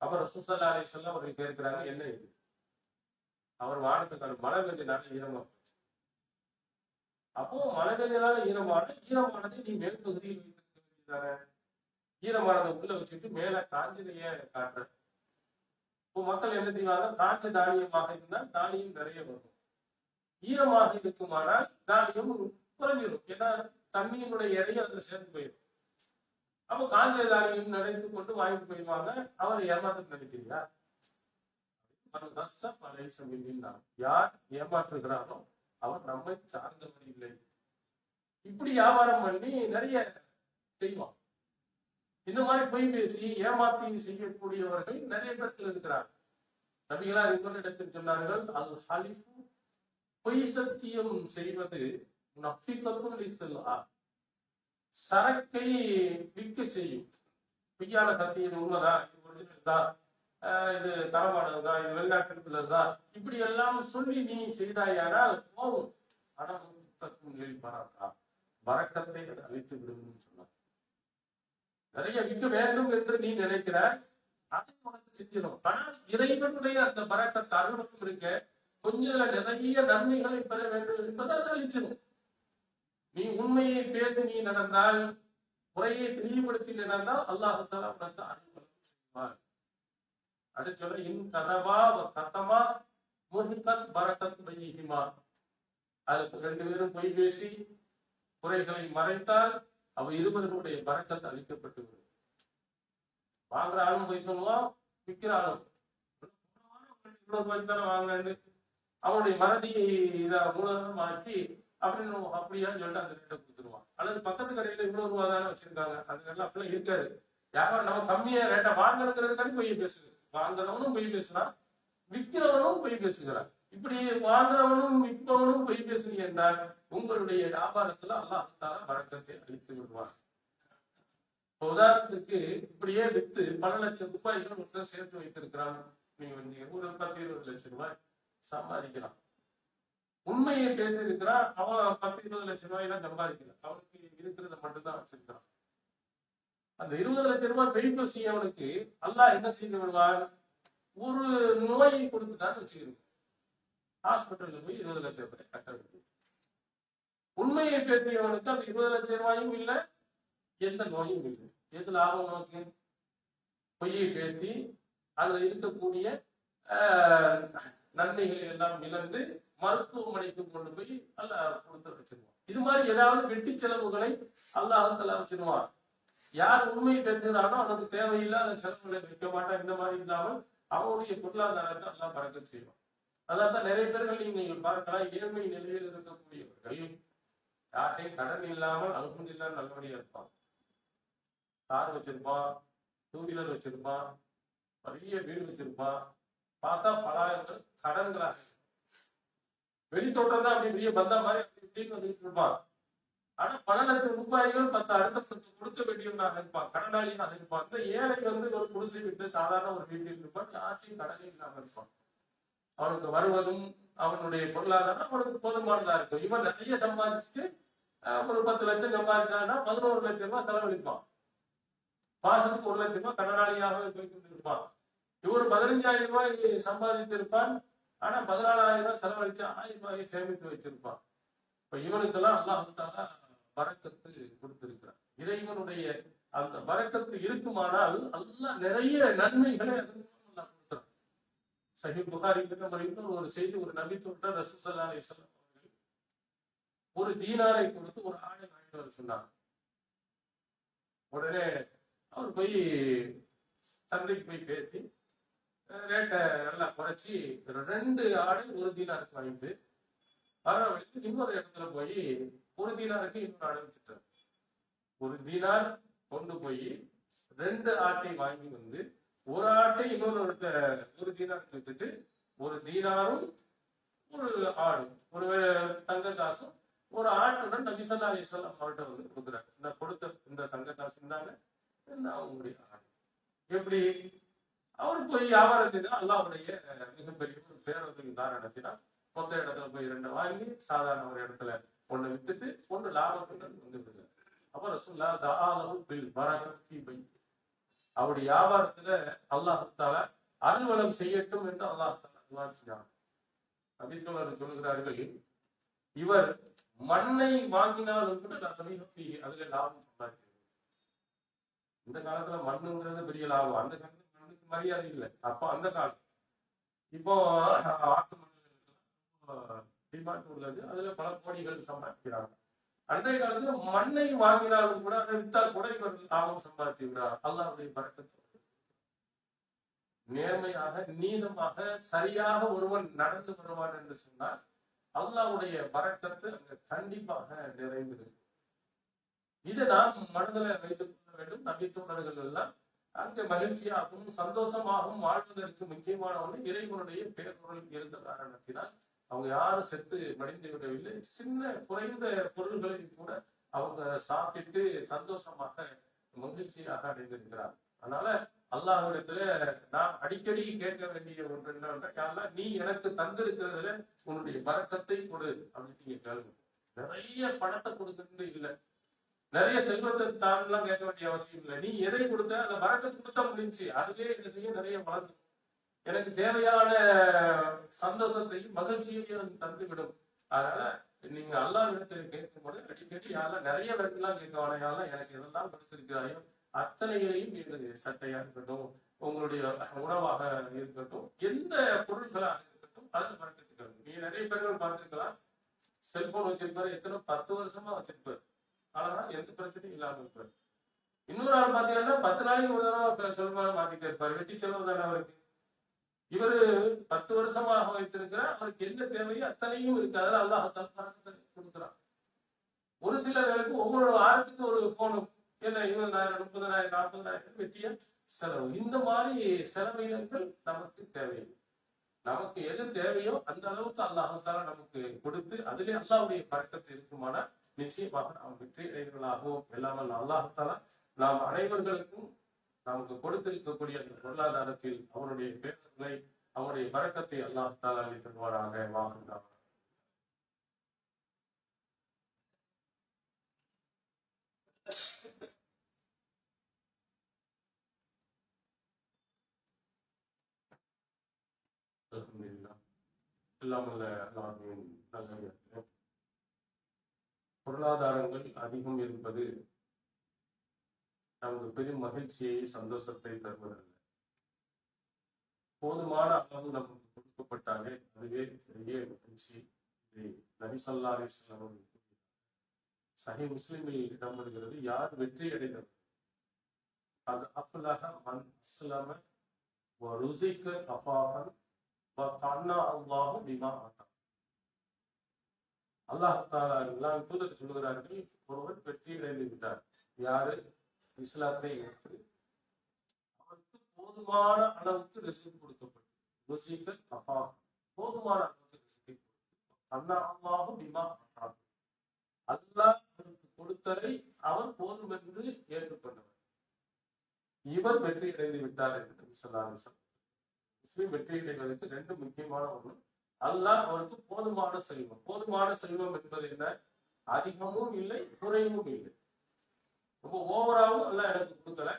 அவர் ரசூல் ஸல்லல்லாஹு அலைஹி வஸல்லம் அவர்கள் கேட்கிறாங்க, என்ன இது? அவர் வானத்துக்கான மழை பெஞ்சனால ஈரமா போச்சு. அப்போ மழை பெஞ்சனால ஈரமானதை நீ மேல் பகுதியில் வைத்திருக்க வேண்டியதானே, ஈரமானதை உள்ள வச்சுட்டு மேல காஞ்சதையே காட்டுற. இப்போ மக்கள் என்ன செய்வாங்க, காஞ்ச தானியமாக இருந்தால் தானியம் நிறைய வரும், ஈரமாக இருக்குமானால் தானியம் குறைஞ்சிடும். ஏன்னா தண்ணியினுடைய எடையும் அதுல சேர்ந்து போயிடும். அப்போ காஞ்ச தானியம் நினைத்து கொண்டு வாங்கிட்டு போயிடுவாங்க. அவர் ஏமாற்றம் நினைக்கிறீங்களா? யார் ஏமாற்றுகிறாரோ அவர் நம்மை சார்ந்தவர் இல்லை. இப்படி வியாபாரம் பண்ணி நிறைய செய்வான். இந்த மாதிரி பொய் பேசி ஏமாத்தி செய்யக்கூடியவர்கள் நிறைய பேர்கள் இருக்கிறார். நபிகளார் இன்னொரு இடத்தில் சொன்னார்கள், அல் ஹலிஃபு, பொய் சத்தியம் செய்வது நஃபிகத்துல் லிஸ்ஸலா, சரக்கை விற்க செய்யும். பொய்யான சத்தியம் இது உண்மைதான், இது ஒரிஜினல் தான், இது தரமானதுதான், இது வெளிநாட்டில் தான், இப்படி எல்லாம் சொல்லி நீ செய்தாயானால் போகும். ஆனால் வரக்கத்தை அழித்து விடும் சொன்னார். நிறைய விற்க வேண்டும் என்று நீ நினைக்கிறாய், அதை உனக்கு செஞ்சிடும். ஆனால் இறைவனுடைய அந்த பரக்கத்தை அருளுக்கும் இருக்க கொஞ்சம் நிறைய நன்மைகளை பெற வேண்டும் என்பதை அதை அழிச்சிடும். நீ உண்மையை பேசி நீ நடந்தால், முறையை தெளிவுபடுத்தி நடந்தால் அல்லாஹ் தஆலா உனக்கு அருள் செய்வார். அடுத்து சொல்ல, இன் கதவா கத்தமா முஹிகத் பரக்கத் பைஹிமா, அதுக்கு ரெண்டு பேரும் பொய் பேசி குறைகளை மறைத்தால் அவ இருவர்களுடைய பரக்கத் அளிக்கப்பட்டு விடும். வாங்குற ஆளும் போய் சொல்லுவான், விற்கிற ஆளும் இவ்வளவு ரூபாய்க்கு தானே வாங்கன்னு அவனுடைய மறதியை இதை மூலமாக்கி அப்படின்னு அப்படியான்னு சொல்லிட்டு அந்த ரேட்டை கொடுத்துருவான். அல்லது பக்கத்து கடையில இவ்வளவு ரூபா தானே வச்சிருக்காங்க, அதுக்கெல்லாம் அப்படிலாம் இருக்காது. யாரும் நம்ம கம்மியா ரேட்டை வாங்கணுங்கிறதுக்காண்டி பொய் பேசுது. வாங்குறவனும் பொய் பேசுறான், விற்கிறவனும் பொய் பேசுகிறான். இப்படி வாங்குறவனும் விற்பவனும் பொய் பேசுறீங்க என்றால் உங்களுடைய வியாபாரத்துல அல்லாஹ் தஆலா பரக்கத்தை அளித்து விடுவான். உதாரணத்துக்கு இப்படியே வித்து பல லட்சம் ரூபாய்கள் ஒருத்தர் சேர்த்து வைத்திருக்கிறான். நீங்க ஒரு 10-20 லட்சம் ரூபாய் சம்பாதிக்கலாம். உண்மையை பேசியிருக்கிறான், அவன் 10-20 லட்சம் ரூபாய் எல்லாம் சம்பாதிக்கல, அவனுக்கு இருக்கிறத மட்டும்தான் வச்சிருக்கான். அந்த 20 லட்சம் ரூபாய் பெய்ப்பு செய்யவனுக்கு அல்லாஹ் என்ன செய்து விடுவான், ஒரு நோயை கொடுத்துட்டான்னு வச்சுக்கிறோம், ஹாஸ்பிட்டல்ல போய் 20 லட்சம் ரூபாய் கட்ட வேண்டியது. உண்மையை பேசியவனுக்கு அந்த 20 லட்சம் ரூபாயும் இல்லை, எந்த நோயும் இல்லை. எது லாபம் நோக்கு? பொய்யை பேசி அதுல இருக்கக்கூடிய நன்மைகளை எல்லாம் இழந்து மருத்துவமனைக்கு கொண்டு போய் அல்லாஹ் கொடுத்து வச்சிருவான். இது மாதிரி ஏதாவது வெட்டி செலவுகளை அல்லாஹ் தஆலா வச்சிருவான். யார் உண்மை பேசுகிறானோ அவனுக்கு தேவையில்லாத செலவுகளை வைக்க மாட்டான். இந்த மாதிரி இல்லாமல் அவனுடைய பொருளாதாரத்தை அல்லாஹ் பறக்கச் செய்வான். அதான் நிறைய பேர்கள் நீங்கள் பார்க்கலாம், ஏழ்மை நிலையில் இருக்கக்கூடியவர்கள் யார்ட்டையும் கடன் இல்லாமல் அல்ஹம்துலில்லாஹ் நல்லபடியா இருப்பான். கார் வச்சிருப்பான், 2 வீலர் வச்சிருப்பான், பெரிய வீடு வச்சிருப்பான். பார்த்தா பலாயிரம் கடன்களாக வெளித்தோட்டம் தான் அப்படி பெரிய பந்தா மாதிரி அப்படி இப்படின்னு வந்துட்டு இருப்பான். ஆனா பல லட்சம் ரூபாய்கள் 10 அடுத்த கொடுக்க வேண்டியவனாக இருப்பான், கடனாளியாக இருப்பான். இந்த ஏழை ஒரு குடிசை விட்டு சாதாரண ஒரு வீட்டில் இருப்பான், யார்ட்டையும் கடனே இல்லாம இருப்பான். அவனுக்கு வருவதும் அவனுடைய பொருளாதாரம் அவனுக்கு போதுமானதா இருக்கும். இவன் நிறைய சம்பாதிச்சு ஒரு 10 லட்சம் சம்பாதிச்சான்னா 11 லட்சம் ரூபாய் செலவழிப்பான். மாசத்துக்கு 1 லட்சம் ரூபாய் கடனாளியாகவே போய்கொண்டு இருப்பான். இவர் 15,000 ரூபாய் சம்பாதித்திருப்பான், ஆனா 14,000 ரூபாய் செலவழிச்சு 1000 ரூபாயை சேமித்து வச்சிருப்பான். இப்ப இவனுக்கெல்லாம் அல்லாஹ் தஆலா பரக்கத்து கொடுத்திருக்கிறான். இறைவனுடைய அந்த பரக்கத்து இருக்குமானால் அல்லாஹ் நிறைய நன்மைகளை கொடுக்கிறான். சஹீஹ் புகாரில நம்ம இன்னொரு ஒரு செய்தி, ஒரு நபி தோன்ற ரசூல் ஸல்லல்லாஹு அலைஹி வஸல்லம் ஒரு தீனாரை கொடுத்து ஒரு ஆடை வாங்கிட்டு வர சொன்னாங்க. உடனே அவர் போய் சந்தைக்கு போய் பேசி ரேட்டை நல்லா குறைச்சி 2 ஆடை ஒரு தீனாருக்கு வாங்கிட்டு வர வழிக்கு இன்னொரு இடத்துல போய் ஒரு தீனாருக்கு இன்னொரு ஆடை வச்சுட்டார். ஒரு தீனார் கொண்டு போய் 2 ஆட்டை வாங்கி வந்து ஒரு ஆட்டை இன்னொரு ஒரு தீனாருக்கு வச்சுட்டு ஒரு தீனாரும் ஒரு ஆடும் ஒரு தங்க காசும் ஒரு ஆட்டுடன் நபி ஸல்லல்லாஹு அலைஹி வஸல்லம் அவர்கிட்ட வந்து கொடுக்குறாரு. இந்த கொடுத்த இந்த தங்க காசு இருந்தாங்க அவங்களுடைய ஆடு. எப்படி அவர் போய் வியாபாரம் செய்து அல்லாஹ்வுடைய மிகப்பெரிய ஒரு பேரொருள் உதாரணத்தினா மொத்த இடத்துல போய் 2 வாங்கி சாதாரண ஒரு இடத்துல 1 வித்துட்டு 1 லாபத்துடன் வந்து விடுறாரு. அப்ப ரசூலுல்லாஹ் தஆலஹு பில் பரக்கத் ஃபீ பை, அவருடைய வியாபாரத்துல அல்லாஹ் தஆலா அருள்வளம் செய்யட்டும் என்று அல்லாஹ் தஆலா துஆ செய்கிறார். நபித்தோழர் சொல்கிறார்கள், இவர் மண்ணை வாங்கினாலும் கூட அதுல லாபம் சம்பாதிக்கிறது. இந்த காலத்துல மண்ணுங்கிறது பெரிய லாபம், அந்த காலத்துல மண்ணுக்கு மரியாதை இல்லை. அப்போ அந்த காலம் இப்போ ஆட்டு மண்ணுக்கு டிமாண்ட் உள்ளது, அதுல பல கோடிகள் சம்பாதிக்கிறாங்க. அன்றைய காலத்துல மண்ணை வாங்கினாலும் கூட அதை வித்தால் கூட இவர் லாபம் சம்பாதித்து விடார். அல்லாஹ்வுடைய பரக்கத்து. நேர்மையாக நீதமாக சரியாக ஒருவன் நடந்து வருவான் என்று சொன்னால் அல்லாஹ்வுடைய பரக்கத்து அங்க கண்டிப்பாக நிறைந்திருக்கு. இதை நாம் மனதில் வைத்துக் கொள்ள வேண்டும். நபித்தோழர்கள் எல்லாம் அங்கே மகிழ்ச்சியாகவும் சந்தோஷமாகவும் வாழ்வதற்கு முக்கியமான ஒன்று இறைவனுடைய பேரொருள் இருந்த காரணத்தினால் அவங்க யாரும் செத்து மடிந்து விடவில்லை. சின்ன குறைந்த பொருள்களை கூட அவங்க சாப்பிட்டு சந்தோஷமாக மகிழ்ச்சியாக அடைந்திருக்கிறார். அதனால அல்லாஹ்விடத்துல நான் அடிக்கடி கேட்க வேண்டிய ஒன்று என்னன்னா, நீ எனக்கு தந்திருக்கிறதுல உன்னுடைய பரக்கத்தை கொடு அப்படின்னு நீங்க கேளுங்க. நிறைய பணத்தை கொடுக்கணும்னு இல்லை, நிறைய செல்வத்தை தான்லாம் கேட்க வேண்டிய அவசியம் இல்லை. நீ எதை கொடுத்த அந்த பரக்கத்தை கொடுத்தா முடிஞ்சு, அதுவே என்ன செய்ய நிறைய வளர்ந்து எனக்கு தேவையான சந்தோஷத்தையும் மகிழ்ச்சியையும் தந்துவிடும். அதனால நீங்க அல்லாஹ்விடத்தில் கேட்கும்போது அடிக்கடி யாரெல்லாம் நிறைய பேருக்குலாம் கேட்க வேணாம், எனக்கு எதெல்லாம் கொடுத்திருக்கிறாயோ அத்தனைகளையும் நீங்க சட்டையா இருக்கட்டும், உங்களுடைய உணவாக இருக்கட்டும், எந்த பொருட்களாக இருக்கட்டும் அதில் பறக்கத்துக்கள். நீங்க நிறைய பேர்கள் பார்த்திருக்கலாம், செல்போன் வச்சிருப்பாரு, எத்தனை 10 வருஷமா வச்சிருப்பாரு, ஆனா எந்த பிரச்சனையும் இல்லாம இருப்பாரு. இன்னொரு ஆள் பாத்தீங்கன்னா 10 நாளைக்கு ஒரு தடவை செல்போன் மாத்திட்டே இருப்பாரு, வெட்டி செலவு தானே அவருக்கு. இவரு 10 வருஷமாக வைத்திருக்கிறார், அவருக்கு என்ன தேவையோ அத்தனையும் இருக்கு. அதில் அல்லாஹ் பறக்கத்தை கொடுக்குறான். ஒரு சிலர்களுக்கு ஒவ்வொரு வாரத்துக்கு ஒரு போனும் என்ன 20,000 30,000 40,000 வெட்டிய செலவு. இந்த மாதிரி செலவினங்கள் நமக்கு தேவையில்லை. நமக்கு எது தேவையோ அந்த அளவுக்கு அல்லாஹால நமக்கு கொடுத்து அதிலே அல்லாஹ்வுடைய பறக்கத்து இருக்குமானா நிச்சயமாக நாம் வெற்றி அடைவர்களாகவும் எல்லாமல் அல்லாஹால நாம் அனைவர்களுக்கும் நமக்கு கொடுத்திருக்கக்கூடிய அந்த பொருளாதாரத்தில் அவருடைய பேர்களை அவருடைய பறக்கத்தை அல்லாஹால அளித்தருவாராக. வாகுகிறார். பொருளாதாரங்கள் அதிகம் இருப்பது நமக்கு பெரும் மகிழ்ச்சியை சந்தோஷத்தை தருவதில்லை. போதுமான அளவு நமக்கு கொடுக்கப்பட்டாலே அதுவே பெரிய மகிழ்ச்சி. நபி ஸல்லல்லாஹு அலைஹி வஸல்லம் சஹீஹ் முஸ்லிமில் இடம்பெறுகிறது, யார் வெற்றி அடைந்தவர் அது அஃப்லஹ மன் அஸ்லம வ ருஸிக கஃபாஃபன் வ தஅன்னா அல்லாஹு பிமா அத்தா. அல்லாஹ் தஆலா எல்லாம் தூதர் சொல்கிறார்கள், ஒருவர் வெற்றி அடைந்து விட்டார். யாரு இஸ்லாத்தை ஏற்று அவருக்கு போதுமான அளவுக்கு ரிஸ்க் கொடுக்கப்படும். ருஸிக கஃபாஃபன், போதுமான அளவுக்கு ரிஸ்க் தஅன்னா அல்லாஹு பிமா அத்தா. அல்லாஹ் அவருக்கு கொடுத்ததை அவர் போதும் என்று ஏற்றுக்கொண்டவர். இவர் வெற்றி அடைந்து விட்டார் என்று சொன்னார். முஸ்லிம் வெற்றி அடைவதற்கு 2 முக்கியமான ஒன்று, அல்லாஹ் அவருக்கு போதுமான செல்வம். போதுமான செல்வம் என்பது என்ன? அதிகமும் இல்லை குறைவும் இல்லை. ரொம்ப ஓவராகவும் அல்லாஹ் எனக்கு கொடுக்கல,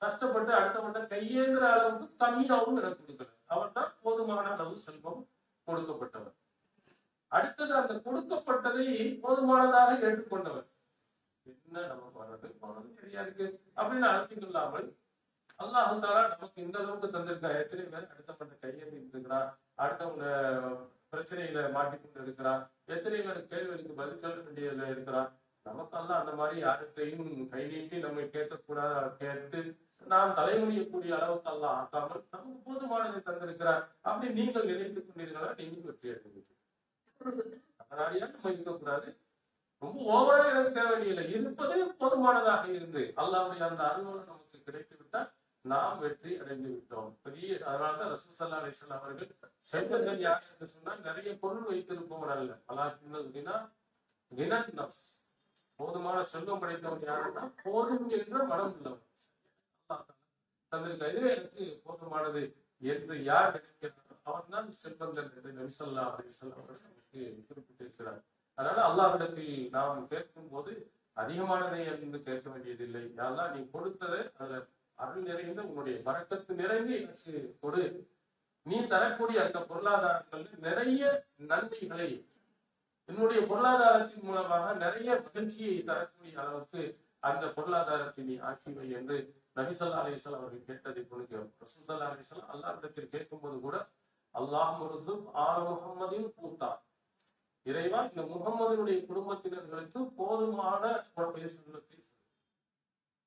கஷ்டப்பட்டு அடுத்தவன்ட கையேந்திர அளவுக்கு கம்மியாகவும் எனக்கு கொடுக்கல. அவர் தான் போதுமான அளவு செல்வம் கொடுக்கப்பட்டவர். அடுத்தது அந்த கொடுக்கப்பட்டதை போதுமானதாக ஏற்றுக்கொண்டவர். என்ன நமக்கு வர்றது போனது சரியா இருக்கு அப்படின்னு அழுத்திக் கொள்ளாமல் அல்லாஹ் தாலா நமக்கு இந்த அளவுக்கு தந்திருக்கா. எத்தனை பேர் அடுத்தவங்க கையேந்திட்டு இருக்கிறான், அடுத்தவங்க பிரச்சனையில மாட்டிக்கொண்டு இருக்கிறான், எத்தனை பேர் கேள்விகளுக்கு பதில் சொல்ல வேண்டியதுல இருக்கிறான். நமக்கெல்லாம் அந்த மாதிரி யாருக்கையும் கை நீட்டி நம்மை கேட்கக்கூடாது, கேட்டு நாம் தலைமுடியக்கூடிய அளவுக்கு எல்லாம் ஆக்காமல் நமக்கு போதுமானதை தந்திருக்கிறார். அப்படி நீங்கள் நினைத்துக் கொண்டீர்களா, நீங்கள் வெற்றி அடைவீர்கள். அதனாலேயா நம்ம இருக்கக்கூடாது, ரொம்ப ஓவரா எனக்கு தேவையில்லை, இருப்பது போதுமானதாக இருந்து அல்லாஹ்வுடைய அந்த அருள் நமக்கு கிடைத்து விட்டால் நாம் வெற்றி அடைந்து விட்டோம். பெரிய அதனால்தான் ரசூல் ஸல்லல்லாஹு அலைஹி வஸல்லம் அவர்கள் செல்வந்தன் யார் என்று சொன்னால் நிறைய பொருள் வைத்திருப்பவர் அல்ல, கினன் நஃப்ஸ், போதுமான செல்வம் படைத்தவன் யாருன்னா போதும் என்ற மனம் உள்ளவன். தந்திருக்க இதுவே எனக்கு போதுமானது என்று யார் நினைக்கிறாரோ அவன் தான் செல்வந்தன் என்று நபி ஸல்லல்லாஹு அலைஹி வஸல்லம் அவர்களுக்கு குறிப்பிட்டிருக்கிறார். அதனால அல்லாஹ்விடத்தில் நாம் கேட்கும் போது அதிகமானதை என்று கேட்க வேண்டியதில்லை. யாரெல்லாம் நீ கொடுத்ததை அதுல அருள் நிறைந்த உன்னுடைய பரக்கத்து நிறைந்து எனக்கு கொடு. நீ தரக்கூடிய அந்த பொருளாதாரங்கள் நிறைய நன்மைகளை, என்னுடைய பொருளாதாரத்தின் மூலமாக நிறைய மகிழ்ச்சியை தரக்கூடிய அளவுக்கு அந்த பொருளாதாரத்தை நீ ஆக்கிவை என்று நபி ஸல்லல்லாஹு அலைஹி வஸல்லம் அவர்கள் கேட்டதை பொழுது ரசூல் ஸல்லல்லாஹு அலைஹி வஸல்லம் அல்லாஹ்விடத்தில் கேட்கும் போது கூட அல்லாஹ் முர்ஸுக் ஆல முஹம்மதின் பூத்தா, இறைவா இந்த முகம்மதினுடைய குடும்பத்தினர்களுக்கு போதுமான செல்வத்தை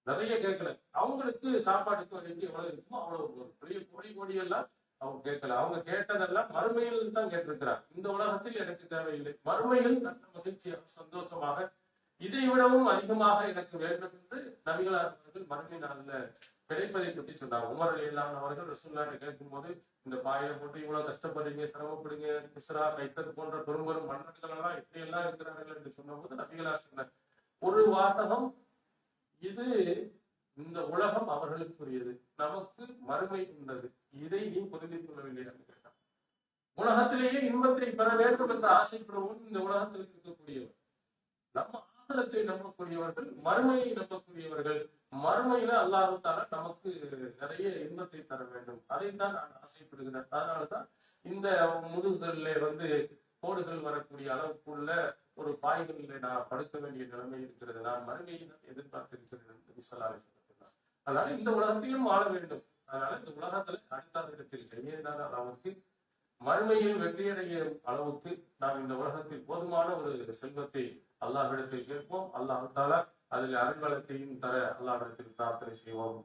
நிறைய கேட்கல. அவங்களுக்கு சாப்பாட்டுக்கு வழிக்கு எவ்வளவு இருக்குமோ அவ்வளவு பெரிய கோடி கோடி எல்லாம் அவங்க கேட்கல. அவங்க கேட்டதெல்லாம் மறுமையில் தான் கேட்டிருக்கிறார். இந்த உலகத்தில் எனக்கு தேவையில்லை, மறுமையில் நல்ல மகிழ்ச்சியாக சந்தோஷமாக இதை விடவும் அதிகமாக எனக்கு வேண்டும் என்று நபிகளார் அவர்கள் மறுமை நாள்ல கிடைப்பதை பற்றி சொன்னார். உமர் ரலியல்லாஹு அவர்கள் ரசூலுல்லாஹ்ட்ட கேட்கும் போது, இந்த பாயில போட்டு இவ்வளவு கஷ்டப்படுறீங்க, சிரமப்படுங்க, கிஸ்ரா கைசர் போன்ற பெரும் பெரும் மன்னர்கள் எல்லாம் இப்படி எல்லாம் இருக்கிறார்கள் என்று சொன்ன போது நபிகளார் சொன்னார், ஒரு வாசகம், இது இந்த உலகம் அவர்களுக்குரியது, நமக்கு மறுமை உள்ளது, இதை நீ புரிந்து கொள்ளவில்லை என்று கேட்டார். உலகத்திலேயே இன்பத்தை பெற வேண்டும் என்று ஆசைப்படுவோம் இந்த உலகத்தில் இருக்கக்கூடியவர். நம்ம ஆகலத்தை நம்பக்கூடியவர்கள், மறுமையை நம்பக்கூடியவர்கள். மறுமையில அல்லாஹ் தஆலா நமக்கு நிறைய இன்பத்தை தர வேண்டும், அதைத்தான் நான் ஆசைப்படுகிறேன். அதனாலதான் இந்த முதுகுகளிலே கோடுகள் வரக்கூடிய அளவுக்குள்ள ஒரு பாய்களில் நான் படுக்க வேண்டிய நிலைமை இருக்கிறது. நான் மறுமையை எதிர்பார்த்திருக்கிறேன் என்று ஸல்லல்லாஹு அலைஹி வஸல்லம். அதனால இந்த உலகத்திலும் வாழ வேண்டும். அதனால இந்த உலகத்துல அடுத்த இடத்தில் கையேந்தாத அளவுக்கு, மறுமையில் வெற்றியடைய அளவுக்கு நாம் இந்த உலகத்தில் போதுமான ஒரு செல்வத்தை அல்லாஹ்விடத்தில் கேட்போம். அல்லாஹ் தஆலா அதில் அருள்வளத்தையும் தர அல்லாஹ்விடத்தில் பிரார்த்தனை செய்வோம்.